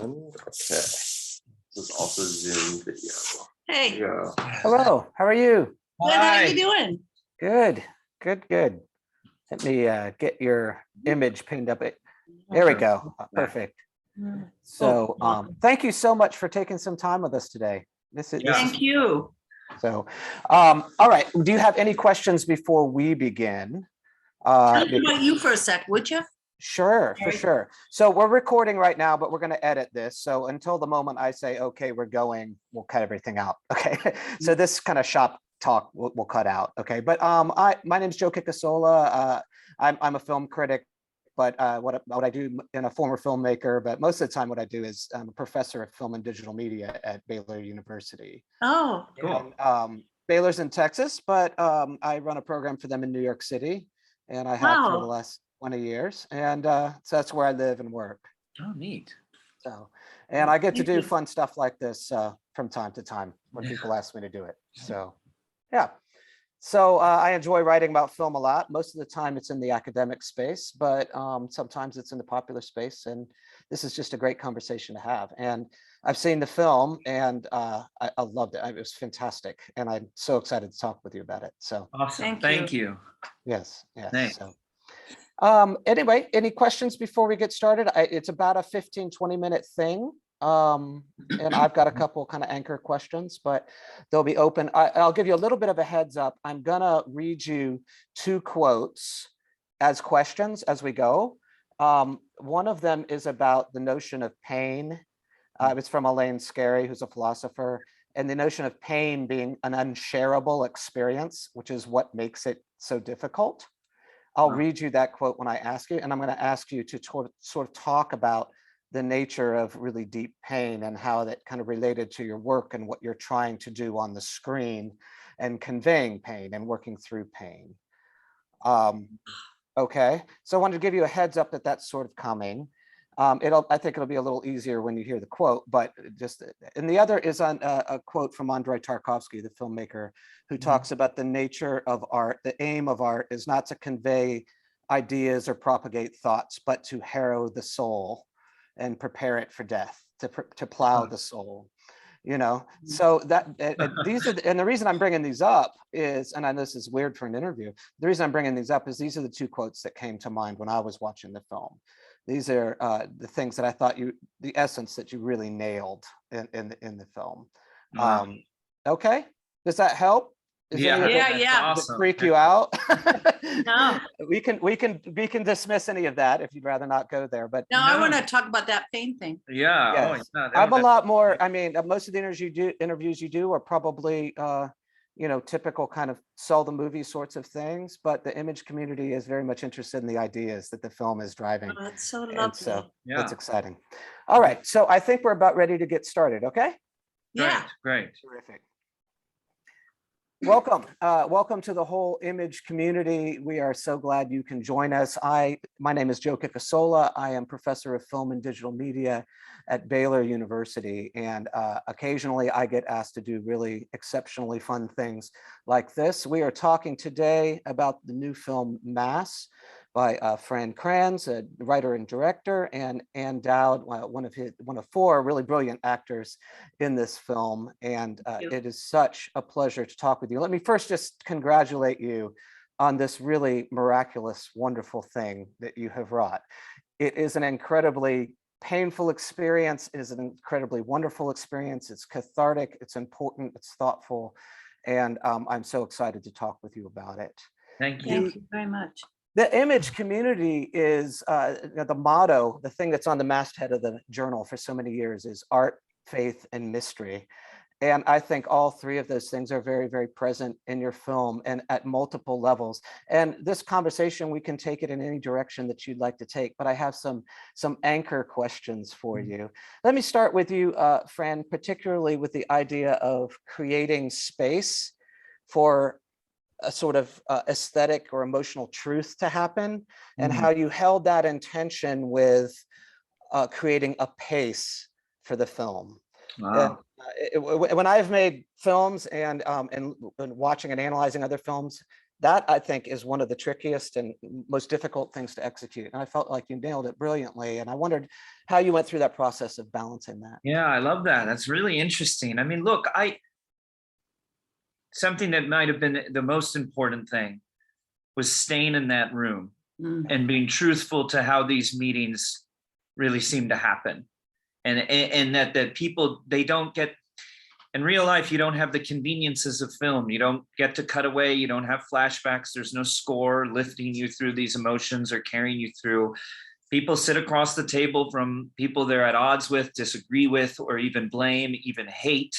Okay. This is also Zoom video. Hey, Yeah. Hello, how are you? good. How are you doing? Good, good, good. Let me get your image pinned up. There we go. Perfect. So thank you so much for taking some time with us today. Thank you. So, all right. Do you have any questions before we begin? Tell me about you for a sec, would you? Sure, for sure. So we're recording right now, but we're going to edit this. So until the moment I say, okay, we're going, we'll cut everything out. Okay. So this kind of shop talk we'll cut out. Okay. But my name is Joe Kikasola. I'm a film critic, but what I do in a former filmmaker, but most of the time what I do is I'm a professor of film and digital media at Baylor University. Oh, cool. And, Baylor's in Texas, but I run a program for them in New York City, and I have for the last 20 years. And so that's where I live and work. Oh, neat. So, and I get to do fun stuff like this from time to time when people ask me to do it. So, yeah. So I enjoy writing about film a lot. Most of the time it's in the academic space, but sometimes it's in the popular space. And this is just a great conversation to have. And I've seen the film and I loved it. It was fantastic. And I'm so excited to talk with you about it. So awesome. Thank you. Yes. Yes. Thanks. So, anyway, any questions before we get started? It's about a 15-20 minute thing. And I've got a couple kind of anchor questions, but they'll be open. I'll give you a little bit of a heads up. I'm gonna read you 2 quotes as questions as we go. One of them is about the notion of pain. It's from Elaine Scarry, who's a philosopher, and the notion of pain being an unshareable experience, which is what makes it so difficult. I'll read you that quote when I ask you, and I'm going to ask you to sort of talk about the nature of really deep pain and how that kind of related to your work and what you're trying to do on the screen and conveying pain and working through pain. Okay, so I wanted to give you a heads up that that's sort of coming. I think it'll be a little easier when you hear the quote, but and the other is on a quote from Andrei Tarkovsky, the filmmaker, who talks about the nature of art. The aim of art is not to convey ideas or propagate thoughts, but to harrow the soul and prepare it for death, to plow the soul, you know? So that these are, and the reason I'm bringing these up is, and I know this is weird for an interview, the reason I'm bringing these up is these are the 2 quotes that came to mind when I was watching the film. These are the things that I thought the essence that you really nailed in the film. Okay, does that help? Yeah. Does it freak you out? No. We can dismiss any of that if you'd rather not go there. But No, I want to talk about that pain thing. Yeah. Yes. I'm a lot more. I mean, most of the interviews you do are probably typical kind of sell the movie sorts of things, but the image community is very much interested in the ideas that the film is driving. Oh, that's so lovely. And so that's exciting. All right, so I think we're about ready to get started. Okay. Yeah. Great. Terrific. Welcome. Welcome to the whole image community. We are so glad you can join us. My name is Joe Kikasola. I am professor of film and digital media at Baylor University. And occasionally I get asked to do really exceptionally fun things like this. We are talking today about the new film Mass by Fran, Kranz, a writer and director, and Dowd, one of 4 really brilliant actors in this film. And it is such a pleasure to talk with you. Let me first just congratulate you on this really miraculous, wonderful thing that you have wrought. It is an incredibly painful experience. It is an incredibly wonderful experience. It's cathartic, it's important, it's thoughtful. And I'm so excited to talk with you about it. Thank you. Thank you very much. The image community is the motto, the thing that's on the masthead of the journal for so many years is art, faith, and mystery. And I think all 3 of those things are very, very present in your film and at multiple levels. And this conversation, we can take it in any direction that you'd like to take, but I have some anchor questions for you. Let me start with you, Fran, particularly with the idea of creating space for a sort of aesthetic or emotional truth to happen, and how you held that intention with creating a pace for the film. Wow. When I've made films and watching and analyzing other films, that I think is one of the trickiest and most difficult things to execute. And I felt like you nailed it brilliantly. And I wondered how you went through that process of balancing that. Yeah, I love that. That's really interesting. I mean, look, something that might have been the most important thing was staying in that room and being truthful to how these meetings really seem to happen. And that people, they don't get, in real life, you don't have the conveniences of film. You don't get to cut away. You don't have flashbacks. There's no score lifting you through these emotions or carrying you through. People sit across the table from people they're at odds with, disagree with, or even blame, even hate,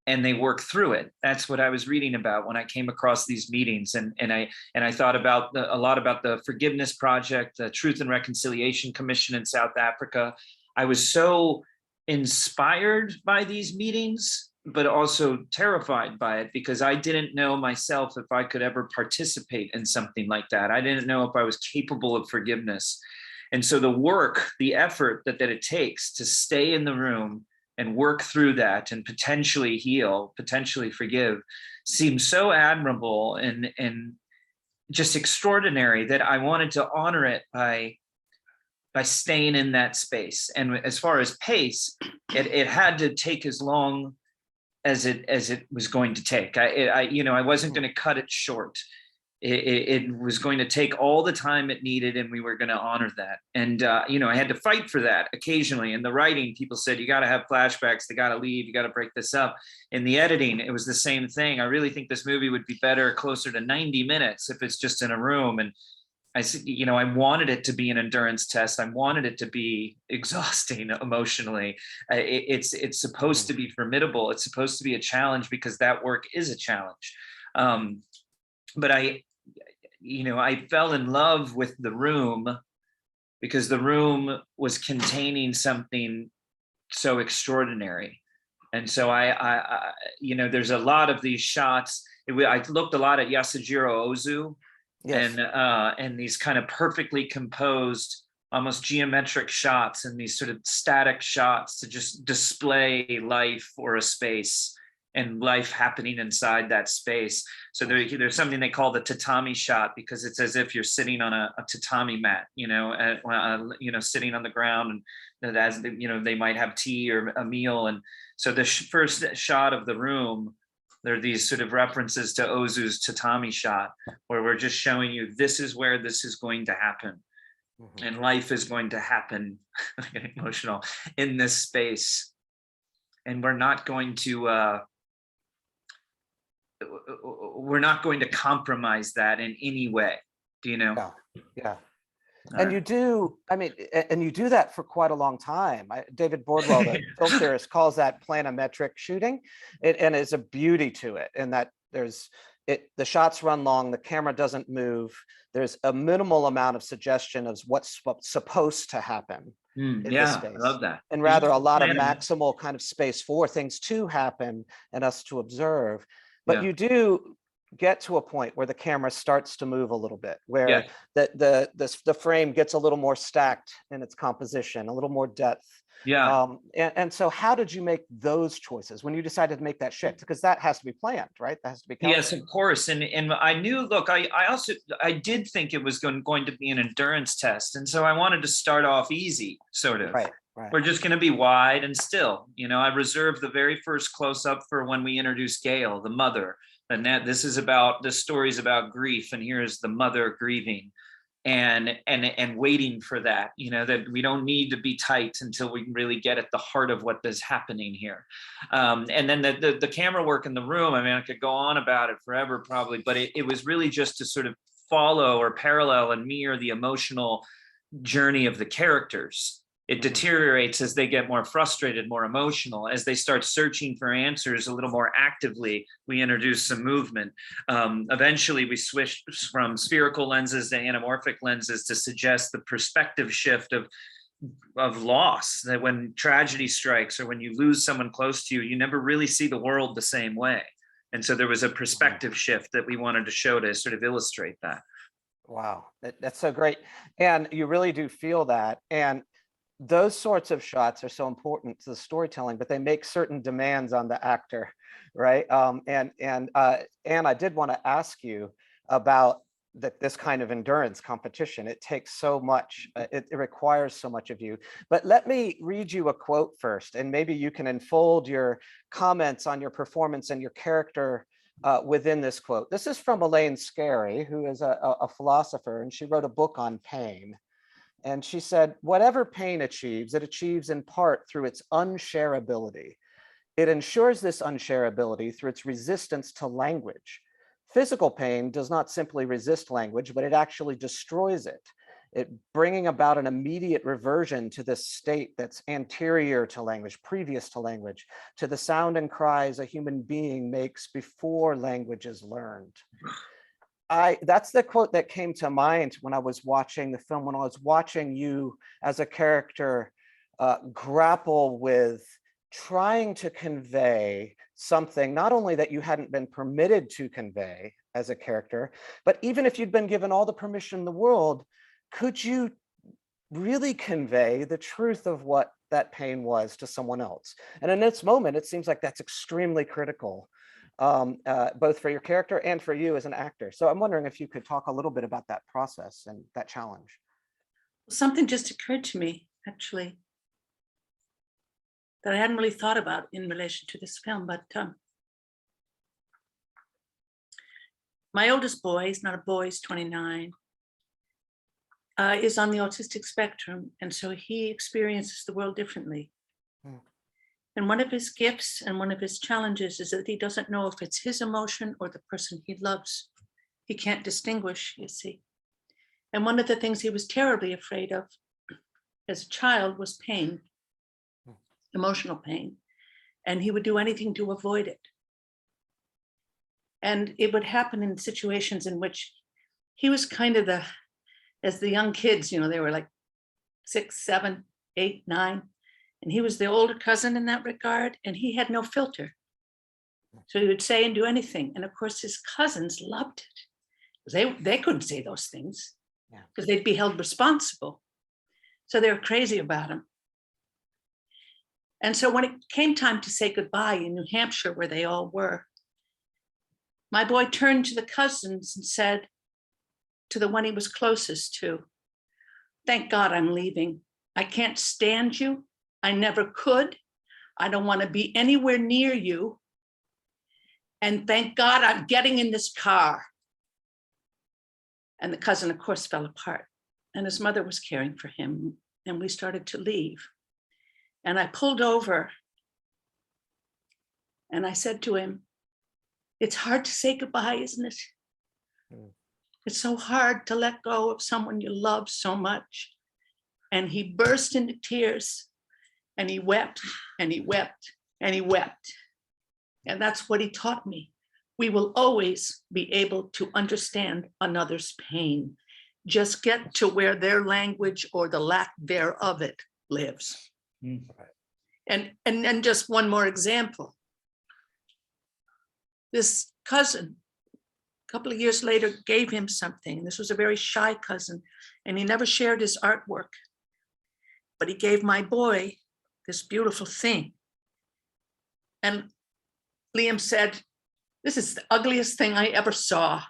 and they work through it. That's what I was reading about when I came across these meetings. And I thought about a lot about the Forgiveness Project, the Truth and Reconciliation Commission in South Africa. I was so inspired by these meetings, but also terrified by it, because I didn't know myself if I could ever participate in something like that. I didn't know if I was capable of forgiveness. And so the work, the effort that it takes to stay in the room and work through that and potentially heal, potentially forgive, seems so admirable and just extraordinary that I wanted to honor it by staying in that space. And as far as pace, it had to take as long as it was going to take. I wasn't going to cut it short. It was going to take all the time it needed, and we were going to honor that. And I had to fight for that occasionally. In the writing, people said, you got to have flashbacks, they got to leave, you got to break this up. In the editing, it was the same thing. I really think this movie would be better closer to 90 minutes if it's just in a room. And I said, I wanted it to be an endurance test. I wanted it to be exhausting emotionally. It's supposed to be formidable. It's supposed to be a challenge, because that work is a challenge. But I fell in love with the room because the room was containing something so extraordinary. And so there's a lot of these shots. I looked a lot at Yasujiro Ozu. Yes. And these kind of perfectly composed, almost geometric shots, and these sort of static shots to just display life or a space and life happening inside that space. So there's something they call the tatami shot, because it's as if you're sitting on a tatami mat, sitting on the ground, and as they might have tea or a meal. And so the first shot of the room, there are these sort of references to Ozu's tatami shot, where we're just showing you, this is where this is going to happen. Mm-hmm. And life is going to happen, I'm getting emotional, in this space. And we're not going to compromise that in any way. Do you know? Yeah. And you do that for quite a long time. David Bordwell, the film theorist, calls that planimetric shooting. And it's a beauty to it, in that the shots run long, the camera doesn't move. There's a minimal amount of suggestion of what's supposed to happen in this space. I love that. And rather a lot of maximal kind of space for things to happen and us to observe. But you do get to a point where the camera starts to move a little bit, where the frame gets a little more stacked in its composition, a little more depth. And so how did you make those choices when you decided to make that shift? Because that has to be planned, right? That has to be calculated. Yes, of course. And I knew, look, I did think it was going to be an endurance test. And so I wanted to start off easy, sort of. Right. We're just going to be wide and still. I reserved the very first close-up for when we introduced Gail, the mother. And this story is about grief, and here is the mother grieving and waiting for that, that we don't need to be tight until we really get at the heart of what is happening here. And then the camera work in the room, I could go on about it forever probably, but it was really just to sort of follow or parallel and mirror the emotional journey of the characters. It deteriorates as they get more frustrated, more emotional. As they start searching for answers a little more actively, we introduce some movement. Eventually, we switch from spherical lenses to anamorphic lenses to suggest the perspective shift of loss, that when tragedy strikes or when you lose someone close to you, you never really see the world the same way. And so there was a perspective shift that we wanted to show to sort of illustrate that. Wow, that's so great. And you really do feel that. And those sorts of shots are so important to the storytelling, but they make certain demands on the actor, right? And I did want to ask you, about this kind of endurance competition. It takes so much, it requires so much of you. But let me read you a quote first, and maybe you can unfold your comments on your performance and your character within this quote. This is from Elaine Scarry, who is a philosopher, and she wrote a book on pain. And she said, whatever pain achieves, it achieves in part through its unshareability. It ensures this unshareability through its resistance to language. Physical pain does not simply resist language, but it actually destroys it. It bringing about an immediate reversion to this state that's anterior to language, previous to language, to the sound and cries a human being makes before language is learned. That's the quote that came to mind when I was watching the film, when I was watching you as a character grapple with trying to convey something, not only that you hadn't been permitted to convey as a character, but even if you'd been given all the permission in the world, could you really convey the truth of what that pain was to someone else? And in this moment, it seems like that's extremely critical, both for your character and for you as an actor. So I'm wondering if you could talk a little bit about that process and that challenge. Something just occurred to me, actually, that I hadn't really thought about in relation to this film, but my oldest boy, he's not a boy, he's 29, is on the autistic spectrum. And so he experiences the world differently. Mm. And one of his gifts and one of his challenges is that he doesn't know if it's his emotion or the person he loves. He can't distinguish, you see. And one of the things he was terribly afraid of as a child was pain. Emotional pain, and he would do anything to avoid it. And it would happen in situations in which he was kind of as the young kids, you know, they were like 6, 7, 8, 9, and he was the older cousin in that regard, and he had no filter. So he would say and do anything. And of course, his cousins loved it. They couldn't say those things because they'd be held responsible. So they were crazy about him. And so when it came time to say goodbye in New Hampshire, where they all were, my boy turned to the cousins and said to the one he was closest to, "Thank God I'm leaving. I can't stand you. I never could. I don't want to be anywhere near you. And thank God I'm getting in this car." And the cousin, of course, fell apart. And his mother was caring for him. And we started to leave. And I pulled over and I said to him, "It's hard to say goodbye, isn't it? It's so hard to let go of someone you love so much." And he burst into tears and he wept and he wept and he wept. And that's what he taught me. We will always be able to understand another's pain. Just get to where their language or the lack thereof it lives. And just one more example. This cousin, a couple of years later, gave him something. This was a very shy cousin, and he never shared his artwork. But he gave my boy this beautiful thing. And Liam said, "This is the ugliest thing I ever saw.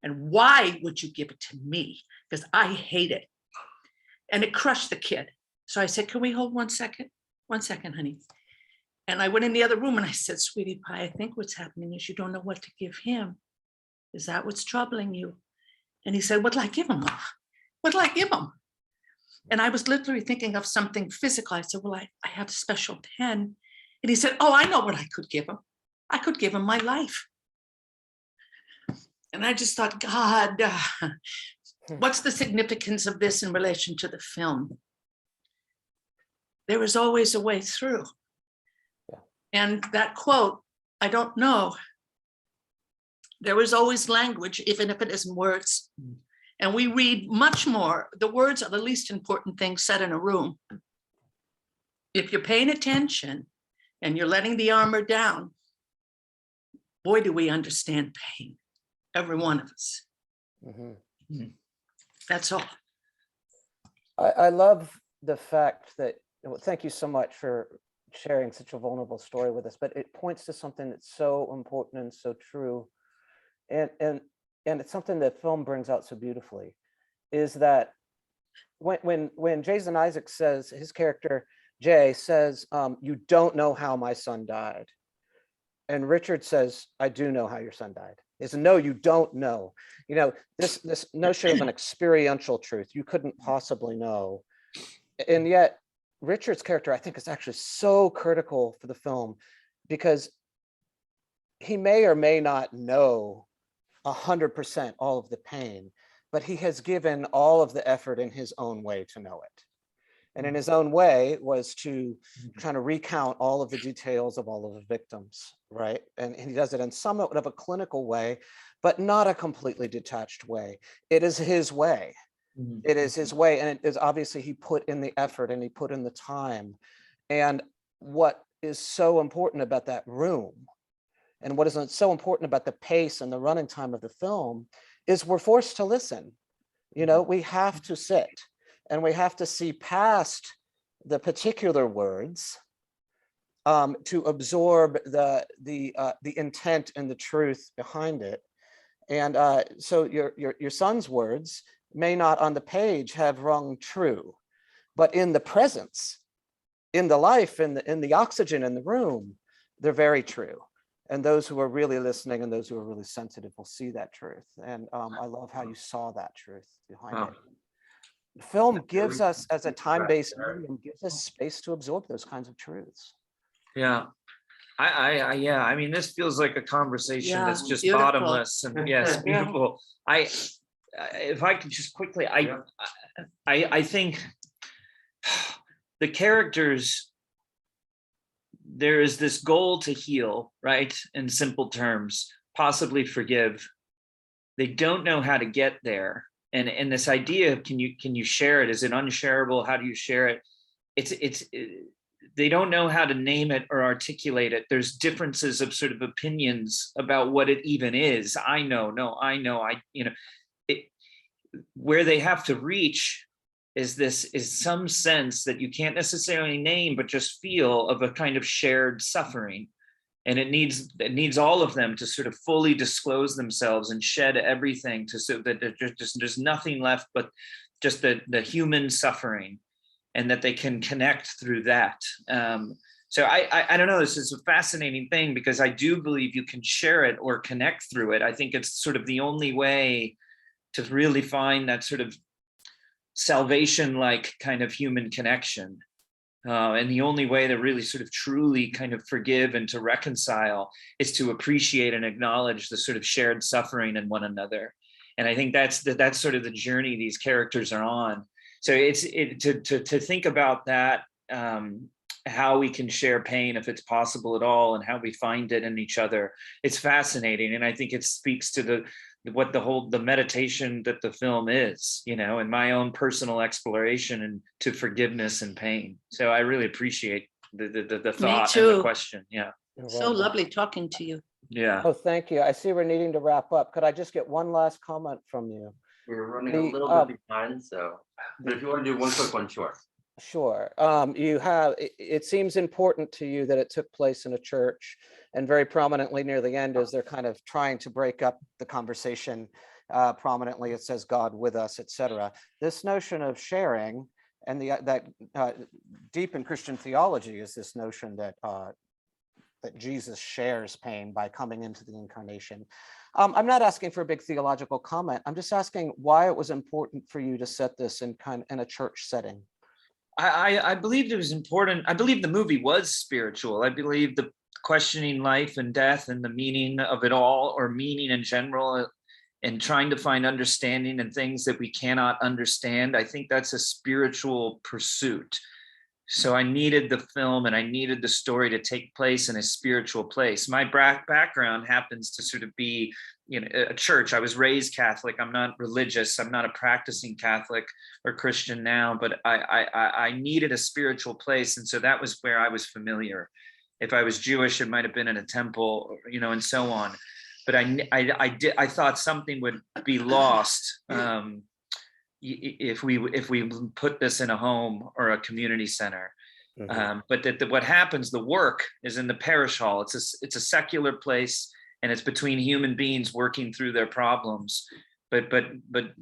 And why would you give it to me? Because I hate it." And it crushed the kid. So I said, "Can we hold 1 second? 1 second, honey." And I went in the other room and I said, "Sweetie pie, I think what's happening is you don't know what to give him. Is that what's troubling you?" And he said, "What'll I give him? What'll I give him?" And I was literally thinking of something physical. I said, "Well, I have a special pen." And he said, "Oh, I know what I could give him. I could give him my life." And I just thought, God, what's the significance of this in relation to the film? There is always a way through. Yeah. And that quote, I don't know. There is always language, even if it isn't words. And we read much more. The words are the least important thing said in a room. If you're paying attention and you're letting the armor down, boy, do we understand pain. Every one of us. Mm-hmm. That's all. I love the fact that, thank you so much for sharing such a vulnerable story with us, but it points to something that's so important and so true. And and it's something that film brings out so beautifully, is that when Jason Isaacs says, his character Jay says, you don't know how my son died. And Richard says, I do know how your son died. Is no, you don't know. You know, this notion of an experiential truth, you couldn't possibly know. And yet Richard's character, I think, is actually so critical for the film, because he may or may not know 100% all of the pain, but he has given all of the effort in his own way to know it. And in his own way was to kind of recount all of the details of all of the victims, right? And he does it in somewhat of a clinical way, but not a completely detached way. It is his way. It is his way. And it is obviously he put in the effort and he put in the time. And what is so important about that room, and what is so important about the pace and the running time of the film, is we're forced to listen. You know, we have to sit and we have to see past the particular words to absorb the intent and the truth behind it. And so your son's words may not on the page have rung true, but in the presence, in the life, in the oxygen in the room, they're very true. And those who are really listening and those who are really sensitive will see that truth. And I love how you saw that truth behind it. The film gives us, as a time-based medium, gives us space to absorb those kinds of truths. Yeah. I mean, this feels like a conversation Yeah, that's just beautiful. bottomless, and yes, beautiful. If I could just quickly, I think the characters, there is this goal to heal, right? In simple terms, possibly forgive. They don't know how to get there. And this idea of can you share it? Is it unshareable? How do you share it? They don't know how to name it or articulate it. There's differences of sort of opinions about what it even is. I know, where they have to reach is some sense that you can't necessarily name, but just feel, of a kind of shared suffering. And it needs all of them to sort of fully disclose themselves and shed everything, so that there's nothing left but just the human suffering, and that they can connect through that. So I don't know, this is a fascinating thing, because I do believe you can share it or connect through it. I think it's sort of the only way to really find that sort of salvation-like kind of human connection. And the only way to really sort of truly kind of forgive and to reconcile is to appreciate and acknowledge the sort of shared suffering in one another. And I think that's sort of the journey these characters are on. So to think about that, how we can share pain, if it's possible at all, and how we find it in each other. It's fascinating. And I think it speaks to the meditation that the film is, and my own personal exploration and to forgiveness and pain. So I really appreciate the thought and the question. Yeah. So lovely talking to you. Yeah. Oh, thank you. I see we're needing to wrap up. Could I just get one last comment from you? We're running a little bit behind, but if you want to do one quick one, sure. Sure. It seems important to you that it took place in a church, and very prominently near the end, as they're kind of trying to break up the conversation, prominently it says God with us, etc. This notion of sharing, and that deep in Christian theology is this notion that Jesus shares pain by coming into the incarnation. I'm not asking for a big theological comment. I'm just asking why it was important for you to set this in a church setting. I believed it was important. I believe the movie was spiritual. I believe the questioning life and death and the meaning of it all, or meaning in general, and trying to find understanding in things that we cannot understand. I think that's a spiritual pursuit. So I needed the film and I needed the story to take place in a spiritual place. My background happens to sort of be, a church. I was raised Catholic. I'm not religious. I'm not a practicing Catholic or Christian now, but I needed a spiritual place. And so that was where I was familiar. If I was Jewish, it might've been in a temple, and so on. But I thought something would be lost if we put this in a home or a community center. Mm-hmm. But what happens, the work is in the parish hall. It's a secular place. and it's between human beings working through their problems. But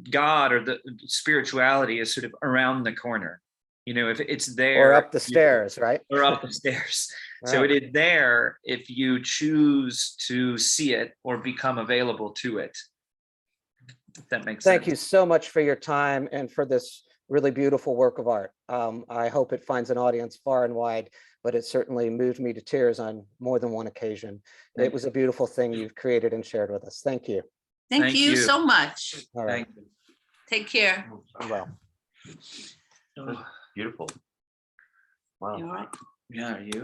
God, or the spirituality, is sort of around the corner. You know, if it's there, Or up the stairs, right? or up the stairs. So Right. it is there if you choose to see it or become available to it. If that makes sense. Thank you so much for your time and for this really beautiful work of art. I hope it finds an audience far and wide, but it certainly moved me to tears on more than one occasion. It was a beautiful thing you've created and shared with us. Thank you. Thank you so much. All right. Thank you. Take care. Well. Beautiful. Wow. You all right? Yeah, are you?